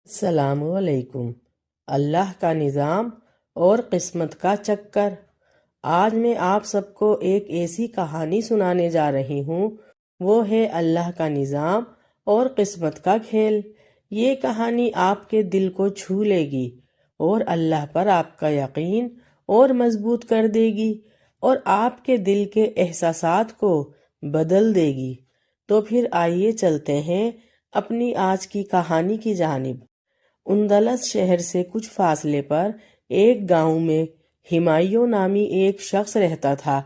السلام علیکم۔ اللہ کا نظام اور قسمت کا چکر۔ آج میں آپ سب کو ایک ایسی کہانی سنانے جا رہی ہوں، وہ ہے اللہ کا نظام اور قسمت کا کھیل۔ یہ کہانی آپ کے دل کو چھو لے گی اور اللہ پر آپ کا یقین اور مضبوط کر دے گی اور آپ کے دل کے احساسات کو بدل دے گی۔ تو پھر آئیے چلتے ہیں اپنی آج کی کہانی کی جانب۔ اندلس شہر سے کچھ فاصلے پر ایک گاؤں میں ہمایوں نامی ایک شخص رہتا تھا۔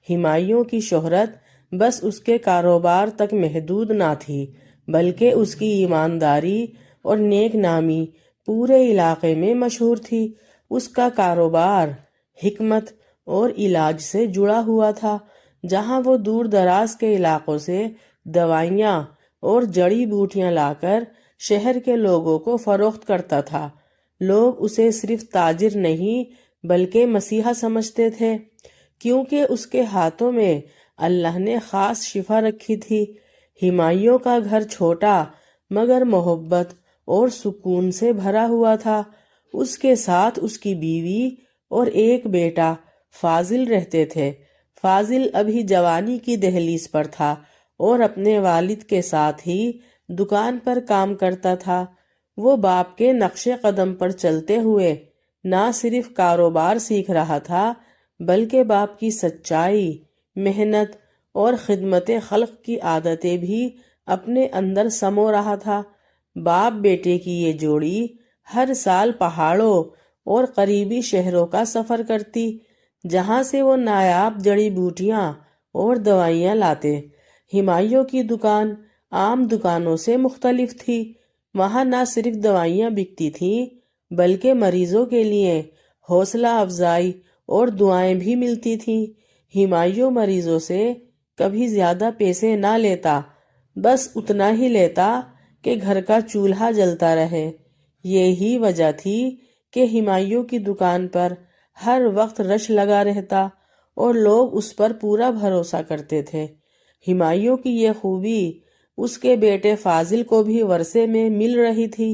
ہمایوں کی شہرت بس اس کے کاروبار تک محدود نہ تھی، بلکہ اس کی ایمانداری اور نیک نامی پورے علاقے میں مشہور تھی۔ اس کا کاروبار حکمت اور علاج سے جڑا ہوا تھا، جہاں وہ دور دراز کے علاقوں سے دوائیاں اور جڑی بوٹیاں لا کر شہر کے لوگوں کو فروخت کرتا تھا۔ لوگ اسے صرف تاجر نہیں بلکہ مسیحا سمجھتے تھے، کیونکہ اس کے ہاتھوں میں اللہ نے خاص شفا رکھی تھی۔ ہمایوں کا گھر چھوٹا مگر محبت اور سکون سے بھرا ہوا تھا۔ اس کے ساتھ اس کی بیوی اور ایک بیٹا فاضل رہتے تھے۔ فاضل ابھی جوانی کی دہلیز پر تھا اور اپنے والد کے ساتھ ہی دکان پر کام کرتا تھا۔ وہ باپ کے نقش قدم پر چلتے ہوئے نہ صرف کاروبار سیکھ رہا تھا، بلکہ باپ کی سچائی، محنت اور خدمت خلق کی عادتیں بھی اپنے اندر سمو رہا تھا۔ باپ بیٹے کی یہ جوڑی ہر سال پہاڑوں اور قریبی شہروں کا سفر کرتی، جہاں سے وہ نایاب جڑی بوٹیاں اور دوائیاں لاتے۔ ہمایوں کی دکان عام دکانوں سے مختلف تھی۔ وہاں نہ صرف دوائیاں بکتی تھیں بلکہ مریضوں کے لیے حوصلہ افزائی اور دعائیں بھی ملتی تھیں۔ ہمایوں مریضوں سے کبھی زیادہ پیسے نہ لیتا، بس اتنا ہی لیتا کہ گھر کا چولہا جلتا رہے۔ یہی وجہ تھی کہ ہمایوں کی دکان پر ہر وقت رش لگا رہتا اور لوگ اس پر پورا بھروسہ کرتے تھے۔ ہمایوں کی یہ خوبی اس کے بیٹے فاضل کو بھی ورثے میں مل رہی تھی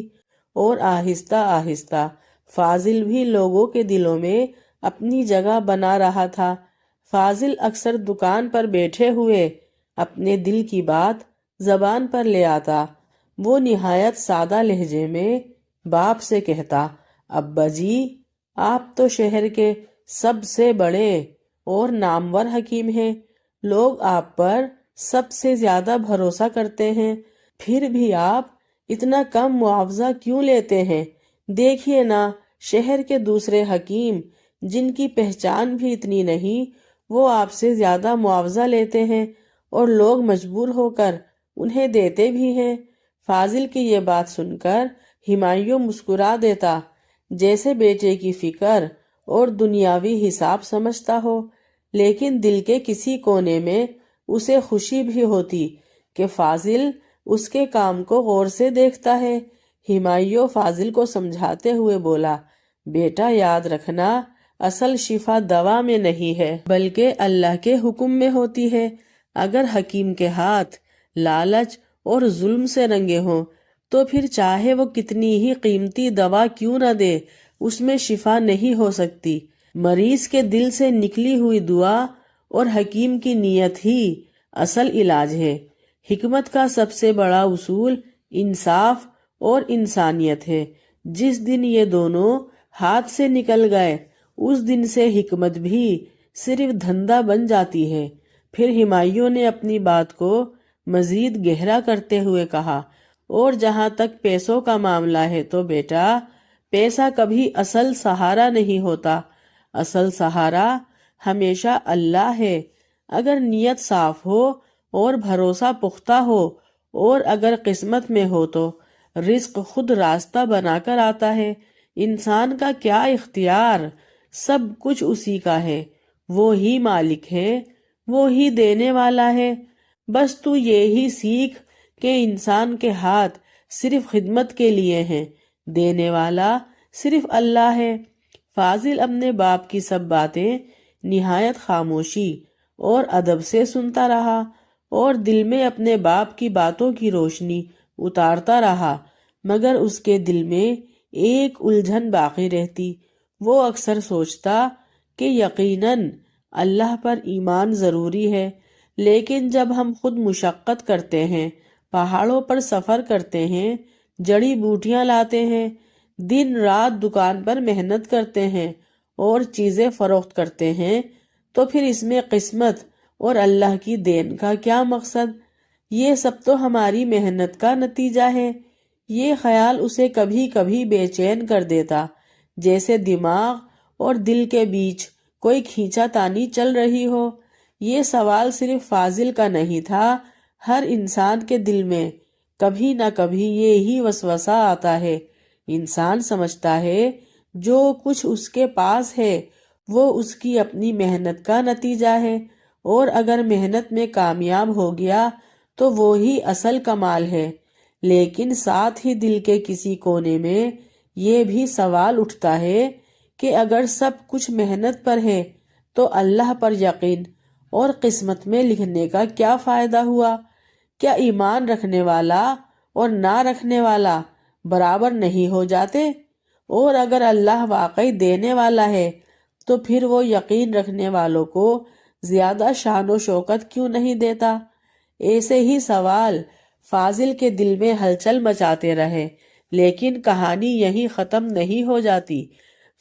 اور آہستہ آہستہ فاضل بھی لوگوں کے دلوں میں اپنی جگہ بنا رہا تھا۔ فاضل اکثر دکان پر بیٹھے ہوئے اپنے دل کی بات زبان پر لے آتا۔ وہ نہایت سادہ لہجے میں باپ سے کہتا، ابا جی، آپ تو شہر کے سب سے بڑے اور نامور حکیم ہیں، لوگ آپ پر سب سے زیادہ بھروسہ کرتے ہیں، پھر بھی آپ اتنا کم معاوضہ کیوں لیتے ہیں؟ دیکھیے نا، شہر کے دوسرے حکیم جن کی پہچان بھی اتنی نہیں، وہ آپ سے زیادہ معاوضہ لیتے ہیں اور لوگ مجبور ہو کر انہیں دیتے بھی ہیں۔ فاضل کی یہ بات سن کر ہمایوں مسکرا دیتا، جیسے بیٹے کی فکر اور دنیاوی حساب سمجھتا ہو، لیکن دل کے کسی کونے میں اسے خوشی بھی ہوتی کہ فاضل اس کے کام کو غور سے دیکھتا ہے۔ ہمایوں فاضل کو سمجھاتے ہوئے بولا، بیٹا یاد رکھنا، اصل شفا دوا میں نہیں ہے بلکہ اللہ کے حکم میں ہوتی ہے۔ اگر حکیم کے ہاتھ لالچ اور ظلم سے رنگے ہوں تو پھر چاہے وہ کتنی ہی قیمتی دوا کیوں نہ دے، اس میں شفا نہیں ہو سکتی۔ مریض کے دل سے نکلی ہوئی دعا اور حکیم کی نیت ہی اصل علاج ہے۔ حکمت کا سب سے بڑا اصول انصاف اور انسانیت ہے۔ جس دن یہ دونوں ہاتھ سے نکل گئے، اس دن سے حکمت بھی صرف دھندا بن جاتی ہے۔ پھر ہمایوں نے اپنی بات کو مزید گہرا کرتے ہوئے کہا، اور جہاں تک پیسوں کا معاملہ ہے تو بیٹا، پیسہ کبھی اصل سہارا نہیں ہوتا۔ اصل سہارا ہمیشہ اللہ ہے۔ اگر نیت صاف ہو اور بھروسہ پختہ ہو اور اگر قسمت میں ہو تو رزق خود راستہ بنا کر آتا ہے۔ انسان کا کیا اختیار، سب کچھ اسی کا ہے، وہ ہی مالک ہے، وہ ہی دینے والا ہے۔ بس تو یہی سیکھ کہ انسان کے ہاتھ صرف خدمت کے لیے ہیں، دینے والا صرف اللہ ہے۔ فاضل اپنے باپ کی سب باتیں نہایت خاموشی اور ادب سے سنتا رہا اور دل میں اپنے باپ کی باتوں کی روشنی اتارتا رہا۔ مگر اس کے دل میں ایک الجھن باقی رہتی۔ وہ اکثر سوچتا کہ یقیناً اللہ پر ایمان ضروری ہے، لیکن جب ہم خود مشقت کرتے ہیں، پہاڑوں پر سفر کرتے ہیں، جڑی بوٹیاں لاتے ہیں، دن رات دکان پر محنت کرتے ہیں اور چیزیں فروخت کرتے ہیں، تو پھر اس میں قسمت اور اللہ کی دین کا کیا مقصد؟ یہ سب تو ہماری محنت کا نتیجہ ہے۔ یہ خیال اسے کبھی کبھی بے چین کر دیتا، جیسے دماغ اور دل کے بیچ کوئی کھینچا تانی چل رہی ہو۔ یہ سوال صرف فاضل کا نہیں تھا، ہر انسان کے دل میں کبھی نہ کبھی یہی وسوسہ آتا ہے۔ انسان سمجھتا ہے جو کچھ اس کے پاس ہے وہ اس کی اپنی محنت کا نتیجہ ہے، اور اگر محنت میں کامیاب ہو گیا تو وہی اصل کمال ہے۔ لیکن ساتھ ہی دل کے کسی کونے میں یہ بھی سوال اٹھتا ہے کہ اگر سب کچھ محنت پر ہے تو اللہ پر یقین اور قسمت میں لکھنے کا کیا فائدہ ہوا؟ کیا ایمان رکھنے والا اور نہ رکھنے والا برابر نہیں ہو جاتے؟ اور اگر اللہ واقعی دینے والا ہے تو پھر وہ یقین رکھنے والوں کو زیادہ شان و شوکت کیوں نہیں دیتا؟ ایسے ہی سوال فاضل کے دل میں ہلچل مچاتے رہے، لیکن کہانی یہیں ختم نہیں ہو جاتی۔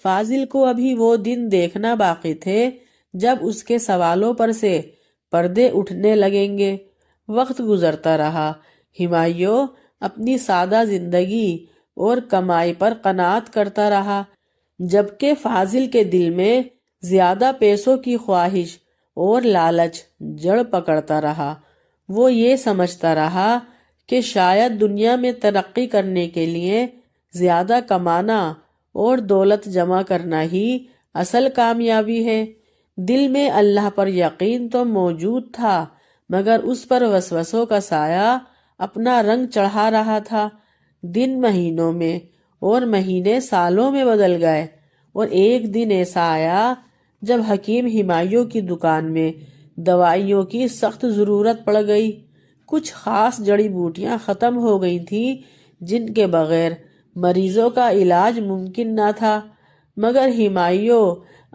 فاضل کو ابھی وہ دن دیکھنا باقی تھے جب اس کے سوالوں پر سے پردے اٹھنے لگیں گے۔ وقت گزرتا رہا، ہمایوں اپنی سادہ زندگی اور کمائی پر قناعت کرتا رہا، جبکہ فاضل کے دل میں زیادہ پیسوں کی خواہش اور لالچ جڑ پکڑتا رہا۔ وہ یہ سمجھتا رہا کہ شاید دنیا میں ترقی کرنے کے لیے زیادہ کمانا اور دولت جمع کرنا ہی اصل کامیابی ہے۔ دل میں اللہ پر یقین تو موجود تھا، مگر اس پر وسوسوں کا سایہ اپنا رنگ چڑھا رہا تھا۔ دن مہینوں میں اور مہینے سالوں میں بدل گئے، اور ایک دن ایسا آیا جب حکیم ہمایوں کی دکان میں دوائیوں کی سخت ضرورت پڑ گئی۔ کچھ خاص جڑی بوٹیاں ختم ہو گئی تھیں جن کے بغیر مریضوں کا علاج ممکن نہ تھا، مگر ہمایوں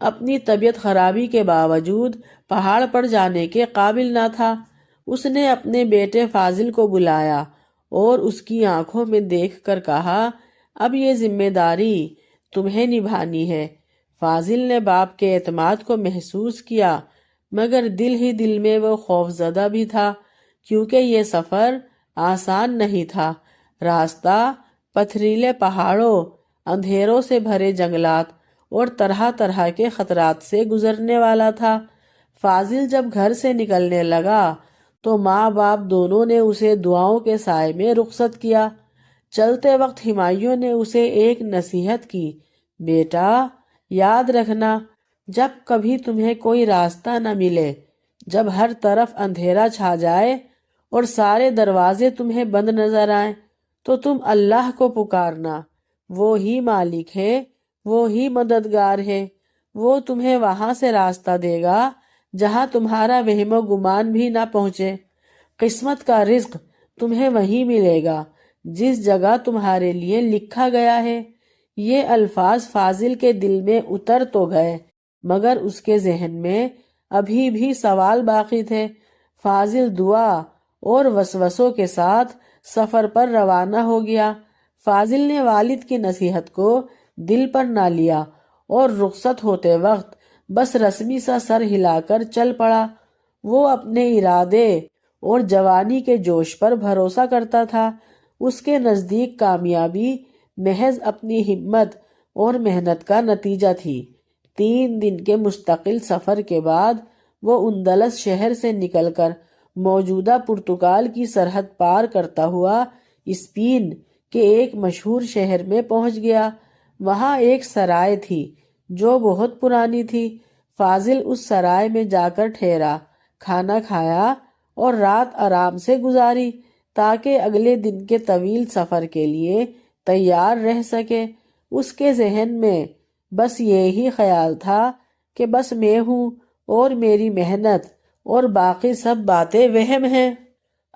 اپنی طبیعت خرابی کے باوجود پہاڑ پر جانے کے قابل نہ تھا۔ اس نے اپنے بیٹے فاضل کو بلایا اور اس کی آنکھوں میں دیکھ کر کہا، اب یہ ذمہ داری تمہیں نبھانی ہے۔ فاضل نے باپ کے اعتماد کو محسوس کیا، مگر دل ہی دل میں وہ خوف زدہ بھی تھا، کیونکہ یہ سفر آسان نہیں تھا۔ راستہ پتھریلے پہاڑوں، اندھیروں سے بھرے جنگلات اور طرح طرح کے خطرات سے گزرنے والا تھا۔ فاضل جب گھر سے نکلنے لگا تو ماں باپ دونوں نے اسے دعاؤں کے سائے میں رخصت کیا۔ چلتے وقت ہمایوں نے اسے ایک نصیحت کی، بیٹا یاد رکھنا، جب کبھی تمہیں کوئی راستہ نہ ملے، جب ہر طرف اندھیرا چھا جائے اور سارے دروازے تمہیں بند نظر آئیں، تو تم اللہ کو پکارنا، وہ ہی مالک ہے، وہ ہی مددگار ہے، وہ تمہیں وہاں سے راستہ دے گا جہاں تمہارا وہم و گمان بھی نہ پہنچے۔ قسمت کا رزق تمہیں وہیں ملے گا جس جگہ تمہارے لیے لکھا گیا ہے۔ یہ الفاظ فاضل کے دل میں اتر تو گئے، مگر اس کے ذہن میں ابھی بھی سوال باقی تھے۔ فاضل دعا اور وسوسوں کے ساتھ سفر پر روانہ ہو گیا۔ فاضل نے والد کی نصیحت کو دل پر نہ لیا اور رخصت ہوتے وقت بس رسمی سا سر ہلا کر چل پڑا۔ وہ اپنے ارادے اور جوانی کے جوش پر بھروسہ کرتا تھا۔ اس کے نزدیک کامیابی محض اپنی ہمت اور محنت کا نتیجہ تھی۔ 3 دن کے مستقل سفر کے بعد وہ اندلس شہر سے نکل کر موجودہ پرتگال کی سرحد پار کرتا ہوا اسپین کے ایک مشہور شہر میں پہنچ گیا۔ وہاں ایک سرائے تھی جو بہت پرانی تھی۔ فاضل اس سرائے میں جا کر ٹھہرا، کھانا کھایا اور رات آرام سے گزاری تاکہ اگلے دن کے طویل سفر کے لیے تیار رہ سکے۔ اس کے ذہن میں بس یہی خیال تھا کہ بس میں ہوں اور میری محنت اور باقی سب باتیں وہم ہیں۔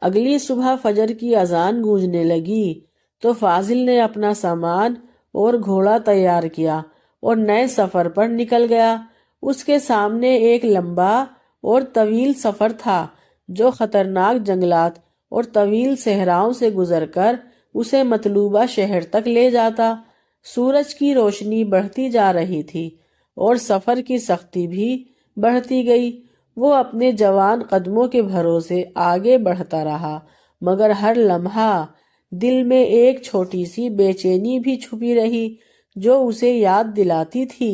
اگلی صبح فجر کی اذان گونجنے لگی تو فاضل نے اپنا سامان اور گھوڑا تیار کیا اور نئے سفر پر نکل گیا۔ اس کے سامنے ایک لمبا اور طویل سفر تھا جو خطرناک جنگلات اور طویل صحراؤں سے گزر کر اسے مطلوبہ شہر تک لے جاتا۔ سورج کی روشنی بڑھتی جا رہی تھی اور سفر کی سختی بھی بڑھتی گئی۔ وہ اپنے جوان قدموں کے بھروسے آگے بڑھتا رہا، مگر ہر لمحہ دل میں ایک چھوٹی سی بے چینی بھی چھپی رہی جو اسے یاد دلاتی تھی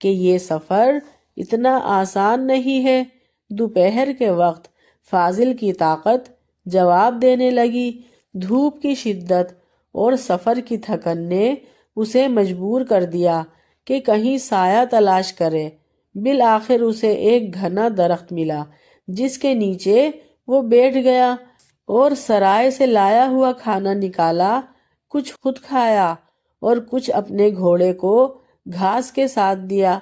کہ یہ سفر اتنا آسان نہیں ہے۔ دوپہر کے وقت فاضل کی طاقت جواب دینے لگی۔ دھوپ کی شدت اور سفر کی تھکن نے اسے مجبور کر دیا کہ کہیں سایہ تلاش کرے۔ بالآخر اسے ایک گھنا درخت ملا جس کے نیچے وہ بیٹھ گیا اور سرائے سے لایا ہوا کھانا نکالا۔ کچھ خود کھایا اور کچھ اپنے گھوڑے کو گھاس کے ساتھ دیا۔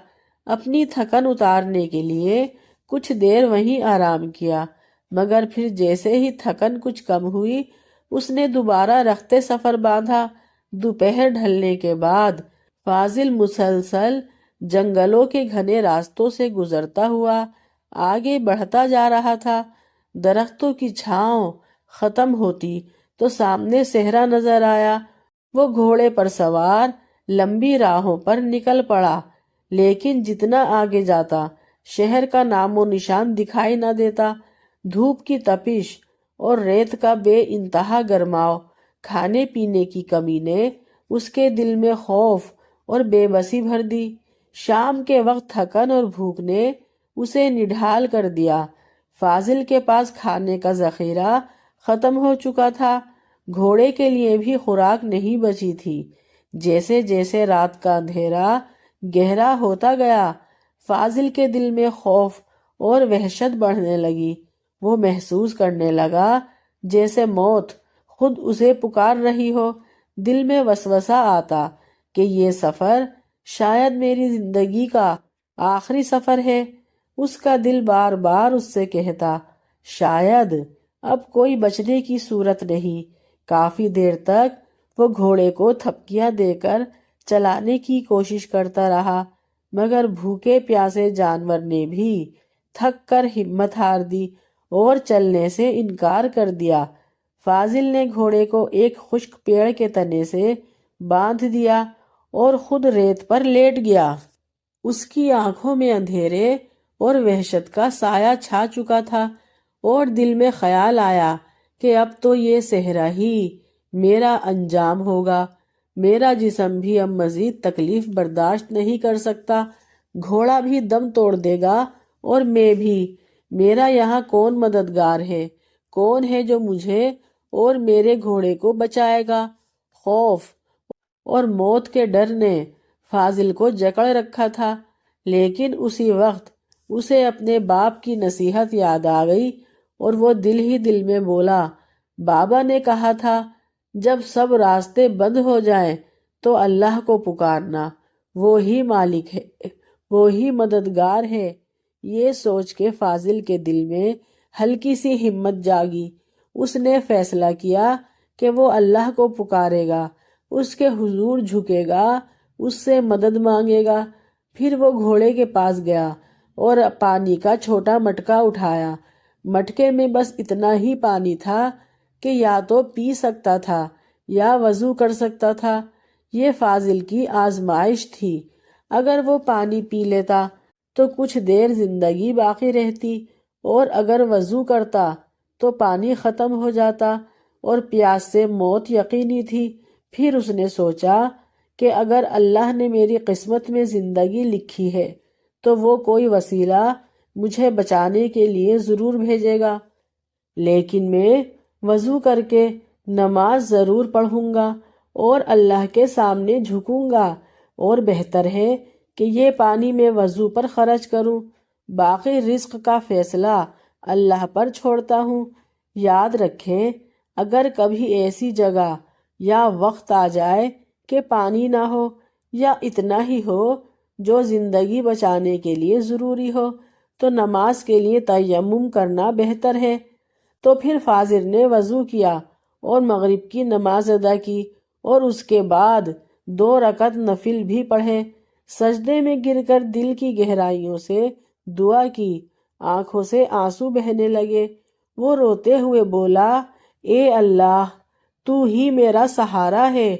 اپنی تھکن اتارنے کے لیے کچھ دیر وہیں آرام کیا، مگر پھر جیسے ہی تھکن کچھ کم ہوئی اس نے دوبارہ رخت سفر باندھا۔ دوپہر ڈھلنے کے بعد فاضل مسلسل جنگلوں کے گھنے راستوں سے گزرتا ہوا آگے بڑھتا جا رہا تھا۔ درختوں کی چھاؤں ختم ہوتی تو سامنے صحرا نظر آیا۔ وہ گھوڑے پر سوار لمبی راہوں پر نکل پڑا، لیکن جتنا آگے جاتا شہر کا نام و نشان دکھائی نہ دیتا۔ دھوپ کی تپش اور ریت کا بے انتہا گرماؤ، کھانے پینے کی کمی نے اس کے دل میں خوف اور بے بسی بھر دی۔ شام کے وقت تھکن اور بھوک نے اسے نڈھال کر دیا۔ فاضل کے پاس کھانے کا ذخیرہ ختم ہو چکا تھا، گھوڑے کے لیے بھی خوراک نہیں بچی تھی۔ جیسے جیسے رات کا اندھیرا گہرا ہوتا گیا فاضل کے دل میں خوف اور وحشت بڑھنے لگی۔ وہ محسوس کرنے لگا جیسے موت خود اسے پکار رہی ہو۔ دل میں وسوسہ آتا کہ یہ سفر شاید میری زندگی کا آخری سفر ہے۔ اس کا دل بار بار اس سے کہتا، شاید اب کوئی بچنے کی صورت نہیں۔ کافی دیر تک وہ گھوڑے کو تھپکیاں دے کر چلانے کی کوشش کرتا رہا، مگر بھوکے پیاسے جانور نے بھی تھک کر ہمت ہار دی اور چلنے سے انکار کر دیا۔ فاضل نے گھوڑے کو ایک خشک پیڑ کے تنے سے باندھ دیا اور خود ریت پر لیٹ گیا۔ اس کی آنکھوں میں اندھیرے اور وحشت کا سایہ چھا چکا تھا اور دل میں خیال آیا کہ اب تو یہ صحرا ہی میرا انجام ہوگا۔ میرا جسم بھی اب مزید تکلیف برداشت نہیں کر سکتا، گھوڑا بھی دم توڑ دے گا اور میں بھی۔ میرا یہاں کون مددگار ہے؟ کون ہے جو مجھے اور میرے گھوڑے کو بچائے گا؟ خوف اور موت کے ڈر نے فاضل کو جکڑ رکھا تھا، لیکن اسی وقت اسے اپنے باپ کی نصیحت یاد آ گئی اور وہ دل ہی دل میں بولا، بابا نے کہا تھا جب سب راستے بند ہو جائیں تو اللہ کو پکارنا، وہی مالک ہے، وہی مددگار ہے۔ یہ سوچ کے فاضل کے دل میں ہلکی سی ہمت جاگی۔ اس نے فیصلہ کیا کہ وہ اللہ کو پکارے گا، اس کے حضور جھکے گا، اس سے مدد مانگے گا۔ پھر وہ گھوڑے کے پاس گیا اور پانی کا چھوٹا مٹکا اٹھایا۔ مٹکے میں بس اتنا ہی پانی تھا کہ یا تو پی سکتا تھا یا وضو کر سکتا تھا۔ یہ فاضل کی آزمائش تھی۔ اگر وہ پانی پی لیتا تو کچھ دیر زندگی باقی رہتی، اور اگر وضو کرتا تو پانی ختم ہو جاتا اور پیاس سے موت یقینی تھی۔ پھر اس نے سوچا کہ اگر اللہ نے میری قسمت میں زندگی لکھی ہے تو وہ کوئی وسیلہ مجھے بچانے کے لیے ضرور بھیجے گا، لیکن میں وضو کر کے نماز ضرور پڑھوں گا اور اللہ کے سامنے جھکوں گا، اور بہتر ہے کہ یہ پانی میں وضو پر خرچ کروں، باقی رزق کا فیصلہ اللہ پر چھوڑتا ہوں۔ یاد رکھیں، اگر کبھی ایسی جگہ یا وقت آ جائے کہ پانی نہ ہو یا اتنا ہی ہو جو زندگی بچانے کے لیے ضروری ہو تو نماز کے لیے تیمم کرنا بہتر ہے۔ تو پھر فاضل نے وضو کیا اور مغرب کی نماز ادا کی اور اس کے بعد 2 رکعت نفل بھی پڑھے۔ سجدے میں گر کر دل کی گہرائیوں سے دعا کی، آنکھوں سے آنسو بہنے لگے۔ وہ روتے ہوئے بولا، اے اللہ، تو ہی میرا سہارا ہے،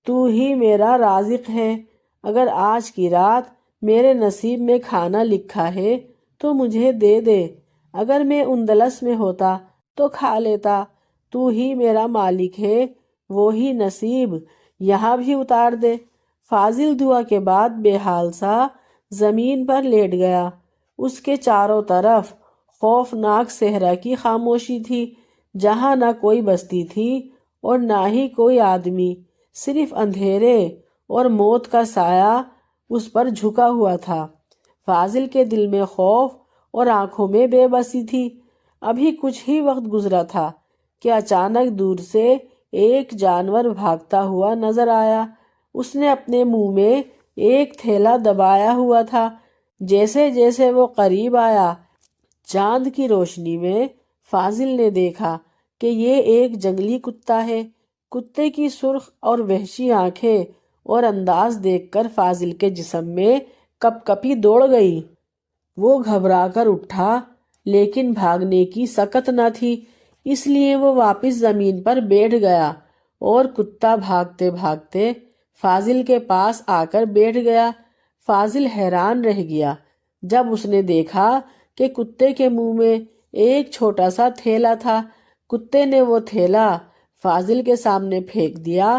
تو ہی میرا رازق ہے۔ اگر آج کی رات میرے نصیب میں کھانا لکھا ہے تو مجھے دے دے، اگر میں اندلس میں ہوتا تو کھا لیتا۔ تو ہی میرا مالک ہے، وہی نصیب یہاں بھی اتار دے۔ فاضل دعا کے بعد بے حال سا زمین پر لیٹ گیا۔ اس کے چاروں طرف خوفناک صحرا کی خاموشی تھی، جہاں نہ کوئی بستی تھی اور نہ ہی کوئی آدمی، صرف اندھیرے اور موت کا سایہ اس پر جھکا ہوا تھا۔ فاضل کے دل میں خوف اور آنکھوں میں بے بسی تھی۔ ابھی کچھ ہی وقت گزرا تھا کہ اچانک دور سے ایک جانور بھاگتا ہوا نظر آیا۔ اس نے اپنے منہ میں ایک تھیلا دبایا ہوا تھا۔ جیسے جیسے وہ قریب آیا، چاند کی روشنی میں فاضل نے دیکھا کہ یہ ایک جنگلی کتا ہے۔ کتے کی سرخ اور وحشی آنکھیں اور انداز دیکھ کر فاضل کے جسم میں کپ کپی دوڑ گئی۔ وہ گھبرا کر اٹھا، لیکن بھاگنے کی سکت نہ تھی، اس لیے وہ واپس زمین پر بیٹھ گیا اور کتا بھاگتے بھاگتے فاضل کے پاس آ کر بیٹھ گیا۔ فاضل حیران رہ گیا جب اس نے دیکھا کہ کتے کے منہ میں ایک چھوٹا سا تھیلا تھا۔ کتے نے وہ تھیلا فاضل کے سامنے پھینک دیا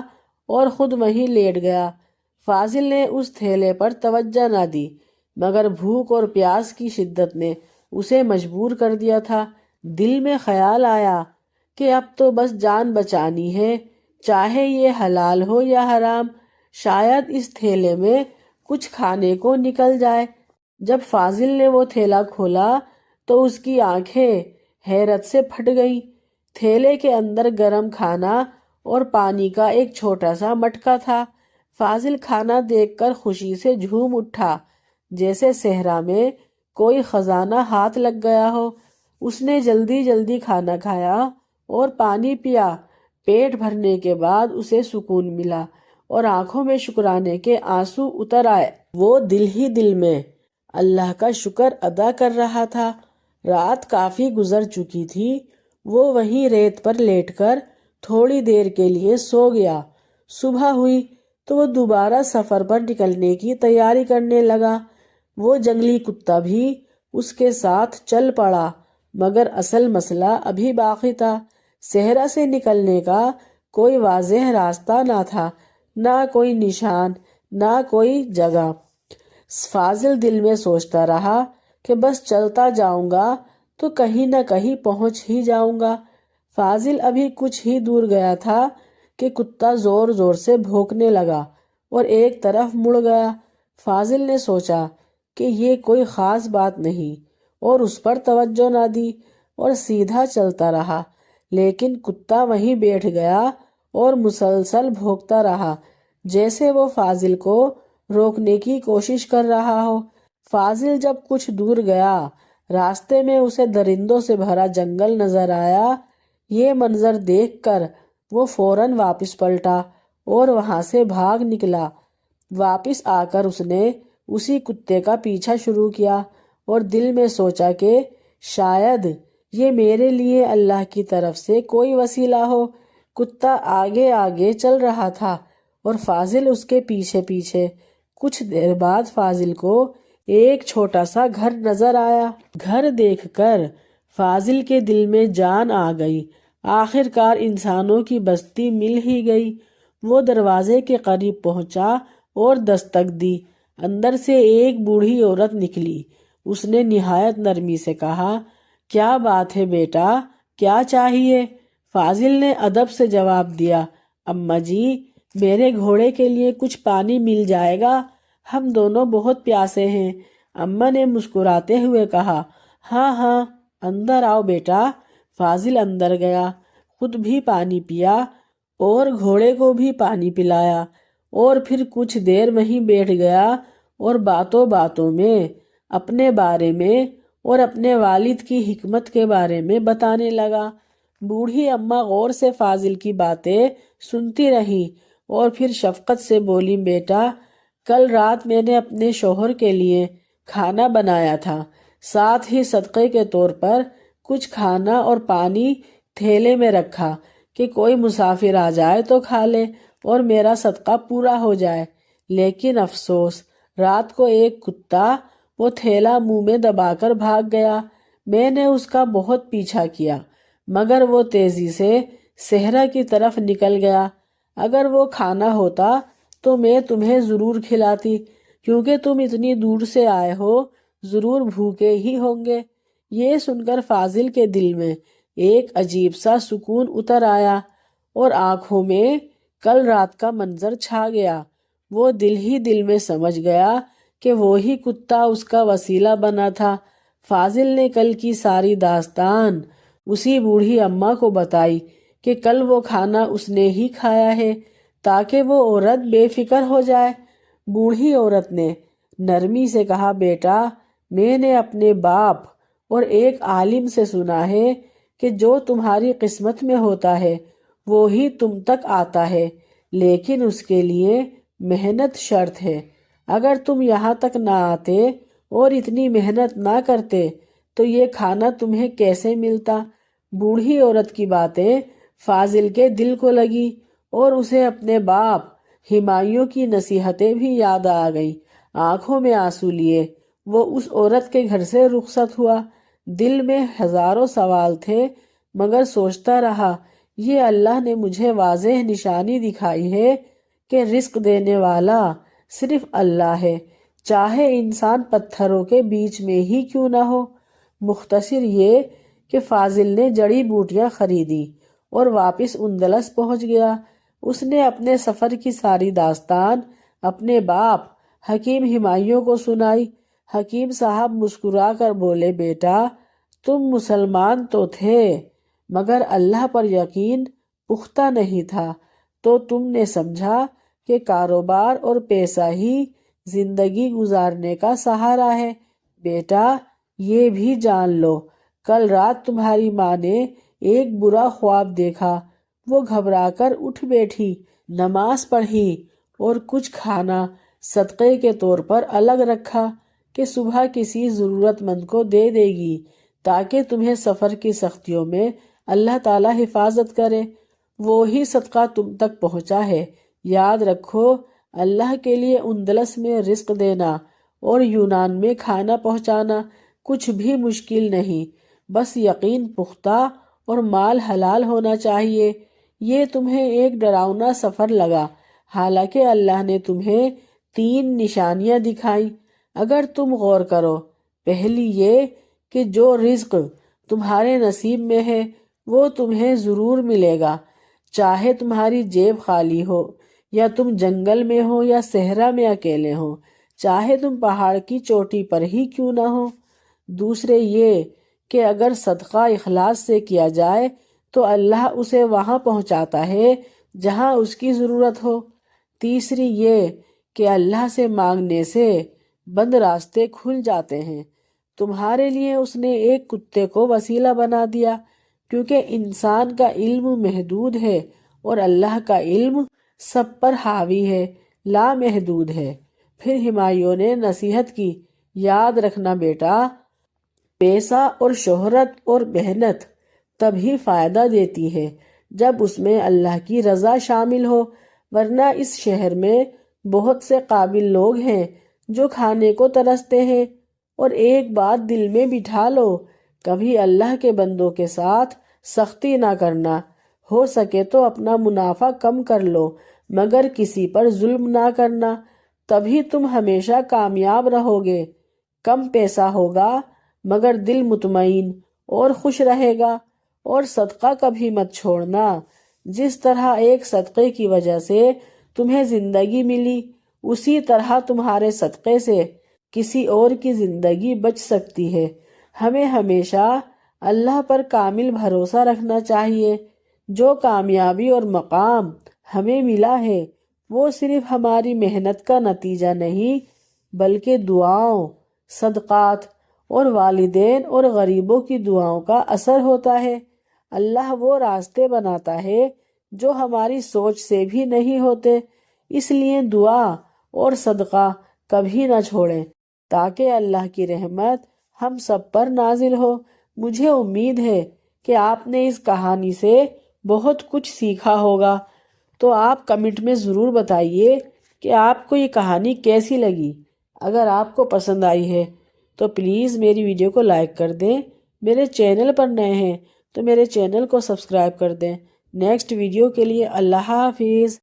اور خود وہیں لیٹ گیا۔ فاضل نے اس تھیلے پر توجہ نہ دی، مگر بھوک اور پیاس کی شدت نے اسے مجبور کر دیا تھا۔ دل میں خیال آیا کہ اب تو بس جان بچانی ہے، چاہے یہ حلال ہو یا حرام، شاید اس تھیلے میں کچھ کھانے کو نکل جائے۔ جب فاضل نے وہ تھیلا کھولا تو اس کی آنکھیں حیرت سے پھٹ گئیں۔ تھیلے کے اندر گرم کھانا اور پانی کا ایک چھوٹا سا مٹکا تھا۔ فاضل کھانا دیکھ کر خوشی سے جھوم اٹھا، جیسے صحرا میں کوئی خزانہ ہاتھ لگ گیا ہو۔ اس نے جلدی جلدی کھانا کھایا اور پانی پیا۔ پیٹ بھرنے کے بعد اسے سکون ملا اور آنکھوں میں شکرانے کے آنسو اتر آئے۔ وہ دل ہی دل میں اللہ کا شکر ادا کر رہا تھا۔ رات کافی گزر چکی تھی۔ وہ وہیں ریت پر لیٹ کر تھوڑی دیر کے لیے سو گیا۔ صبح ہوئی تو وہ دوبارہ سفر پر نکلنے کی تیاری کرنے لگا۔ وہ جنگلی کتا بھی اس کے ساتھ چل پڑا، مگر اصل مسئلہ ابھی باقی تھا۔ صحرا سے نکلنے کا کوئی واضح راستہ نہ تھا، نہ کوئی نشان، نہ کوئی جگہ۔ فاضل دل میں سوچتا رہا کہ بس چلتا جاؤں گا تو کہیں نہ کہیں پہنچ ہی جاؤں گا۔ فاضل ابھی کچھ ہی دور گیا تھا کہ کتا زور زور سے بھونکنے لگا اور ایک طرف مڑ گیا۔ فاضل نے سوچا کہ یہ کوئی خاص بات نہیں اور اس پر توجہ نہ دی اور سیدھا چلتا رہا، لیکن کتا وہیں بیٹھ گیا اور مسلسل بھونکتا رہا، جیسے وہ فاضل کو روکنے کی کوشش کر رہا ہو۔ فاضل جب کچھ دور گیا، راستے میں اسے درندوں سے بھرا جنگل نظر آیا۔ یہ منظر دیکھ کر وہ فوراً واپس پلٹا اور وہاں سے بھاگ نکلا۔ واپس آ کر اس نے اسی کتے کا پیچھا شروع کیا اور دل میں سوچا کہ شاید یہ میرے لیے اللہ کی طرف سے کوئی وسیلہ ہو۔ کتا آگے آگے چل رہا تھا اور فاضل اس کے پیچھے پیچھے۔ کچھ دیر بعد فاضل کو ایک چھوٹا سا گھر نظر آیا۔ گھر دیکھ کر فاضل کے دل میں جان آ گئی۔ آخر کار انسانوں کی بستی مل ہی گئی۔ وہ دروازے کے قریب پہنچا اور دستک دی۔ اندر سے ایک بوڑھی عورت نکلی۔ اس نے نہایت نرمی سے کہا، کیا بات ہے بیٹا، کیا چاہیے؟ فاضل نے ادب سے جواب دیا، اماں جی، میرے گھوڑے کے لیے کچھ پانی مل جائے گا؟ ہم دونوں بہت پیاسے ہیں۔ اماں نے مسکراتے ہوئے کہا، ہاں ہاں، اندر آؤ بیٹا۔ فاضل اندر گیا، خود بھی پانی پیا اور گھوڑے کو بھی پانی پلایا، اور پھر کچھ دیر وہیں بیٹھ گیا اور باتوں باتوں میں اپنے بارے میں اور اپنے والد کی حکمت کے بارے میں بتانے لگا۔ بوڑھی اماں غور سے فاضل کی باتیں سنتی رہیں اور پھر شفقت سے بولی، بیٹا کل رات میں نے اپنے شوہر کے لیے کھانا بنایا تھا، ساتھ ہی صدقے کے طور پر کچھ کھانا اور پانی تھیلے میں رکھا کہ کوئی مسافر آ جائے تو کھا لے اور میرا صدقہ پورا ہو جائے۔ لیکن افسوس، رات کو ایک کتا وہ تھیلا منہ میں دبا کر بھاگ گیا۔ میں نے اس کا بہت پیچھا کیا مگر وہ تیزی سے صحرا کی طرف نکل گیا۔ اگر وہ کھانا ہوتا تو میں تمہیں ضرور کھلاتی، کیونکہ تم اتنی دور سے آئے ہو، ضرور بھوکے ہی ہوں گے۔ یہ سن کر فاضل کے دل میں ایک عجیب سا سکون اتر آیا اور آنکھوں میں کل رات کا منظر چھا گیا۔ وہ دل ہی دل میں سمجھ گیا کہ وہی کتا اس کا وسیلہ بنا تھا۔ فاضل نے کل کی ساری داستان اسی بوڑھی اماں کو بتائی کہ کل وہ کھانا اس نے ہی کھایا ہے تاکہ وہ عورت بے فکر ہو جائے۔ بوڑھی عورت نے نرمی سے کہا، بیٹا میں نے اپنے باپ اور ایک عالم سے سنا ہے کہ جو تمہاری قسمت میں ہوتا ہے وہی تم تک آتا ہے، لیکن اس کے لیے محنت شرط ہے۔ اگر تم یہاں تک نہ آتے اور اتنی محنت نہ کرتے تو یہ کھانا تمہیں کیسے ملتا؟ بوڑھی عورت کی باتیں فاضل کے دل کو لگی اور اسے اپنے باپ ہمایوں کی نصیحتیں بھی یاد آ گئیں۔ آنکھوں میں آنسو لیے وہ اس عورت کے گھر سے رخصت ہوا۔ دل میں ہزاروں سوال تھے مگر سوچتا رہا، یہ اللہ نے مجھے واضح نشانی دکھائی ہے کہ رزق دینے والا صرف اللہ ہے، چاہے انسان پتھروں کے بیچ میں ہی کیوں نہ ہو۔ مختصر یہ کہ فاضل نے جڑی بوٹیاں خریدی اور واپس اندلس پہنچ گیا۔ اس نے اپنے سفر کی ساری داستان اپنے باپ حکیم ہمایوں کو سنائی۔ حکیم صاحب مسکرا کر بولے، بیٹا تم مسلمان تو تھے مگر اللہ پر یقین پختہ نہیں تھا، تو تم نے سمجھا کہ کاروبار اور پیسہ ہی زندگی گزارنے کا سہارا ہے۔ بیٹا یہ بھی جان لو، کل رات تمہاری ماں نے ایک برا خواب دیکھا۔ وہ گھبرا کر اٹھ بیٹھی، نماز پڑھی اور کچھ کھانا صدقے کے طور پر الگ رکھا کہ صبح کسی ضرورت مند کو دے دے گی تاکہ تمہیں سفر کی سختیوں میں اللہ تعالی حفاظت کرے۔ وہی صدقہ تم تک پہنچا ہے۔ یاد رکھو، اللہ کے لیے اندلس میں رزق دینا اور یونان میں کھانا پہنچانا کچھ بھی مشکل نہیں، بس یقین پختہ اور مال حلال ہونا چاہیے۔ یہ تمہیں ایک ڈراؤنا سفر لگا، حالانکہ اللہ نے تمہیں 3 نشانیاں دکھائیں۔ اگر تم غور کرو، پہلی یہ کہ جو رزق تمہارے نصیب میں ہے وہ تمہیں ضرور ملے گا، چاہے تمہاری جیب خالی ہو یا تم جنگل میں ہو یا صحرا میں اکیلے ہو، چاہے تم پہاڑ کی چوٹی پر ہی کیوں نہ ہو۔ دوسرے یہ کہ اگر صدقہ اخلاص سے کیا جائے تو اللہ اسے وہاں پہنچاتا ہے جہاں اس کی ضرورت ہو۔ تیسری یہ کہ اللہ سے مانگنے سے بند راستے کھل جاتے ہیں۔ تمہارے لیے اس نے ایک کتے کو وسیلہ بنا دیا، کیونکہ انسان کا علم محدود ہے اور اللہ کا علم سب پر حاوی ہے، لامحدود ہے۔ پھر ہمایوں نے نصیحت کی، یاد رکھنا بیٹا، پیسہ اور شہرت اور محنت تبھی فائدہ دیتی ہے جب اس میں اللہ کی رضا شامل ہو، ورنہ اس شہر میں بہت سے قابل لوگ ہیں جو کھانے کو ترستے ہیں۔ اور ایک بات دل میں بٹھا لو، کبھی اللہ کے بندوں کے ساتھ سختی نہ کرنا، ہو سکے تو اپنا منافع کم کر لو مگر کسی پر ظلم نہ کرنا، تبھی تم ہمیشہ کامیاب رہو گے۔ کم پیسہ ہوگا مگر دل مطمئن اور خوش رہے گا۔ اور صدقہ کبھی مت چھوڑنا، جس طرح ایک صدقے کی وجہ سے تمہیں زندگی ملی، اسی طرح تمہارے صدقے سے کسی اور کی زندگی بچ سکتی ہے۔ ہمیں ہمیشہ اللہ پر کامل بھروسہ رکھنا چاہیے۔ جو کامیابی اور مقام ہمیں ملا ہے وہ صرف ہماری محنت کا نتیجہ نہیں بلکہ دعاؤں، صدقات اور والدین اور غریبوں کی دعاؤں کا اثر ہوتا ہے۔ اللہ وہ راستے بناتا ہے جو ہماری سوچ سے بھی نہیں ہوتے۔ اس لیے دعا اور صدقہ کبھی نہ چھوڑیں تاکہ اللہ کی رحمت ہم سب پر نازل ہو۔ مجھے امید ہے کہ آپ نے اس کہانی سے بہت کچھ سیکھا ہوگا۔ تو آپ کمنٹ میں ضرور بتائیے کہ آپ کو یہ کہانی کیسی لگی۔ اگر آپ کو پسند آئی ہے تو پلیز میری ویڈیو کو لائک کر دیں۔ میرے چینل پر نئے ہیں تو میرے چینل کو سبسکرائب کر دیں۔ نیکسٹ ویڈیو کے لیے اللہ حافظ۔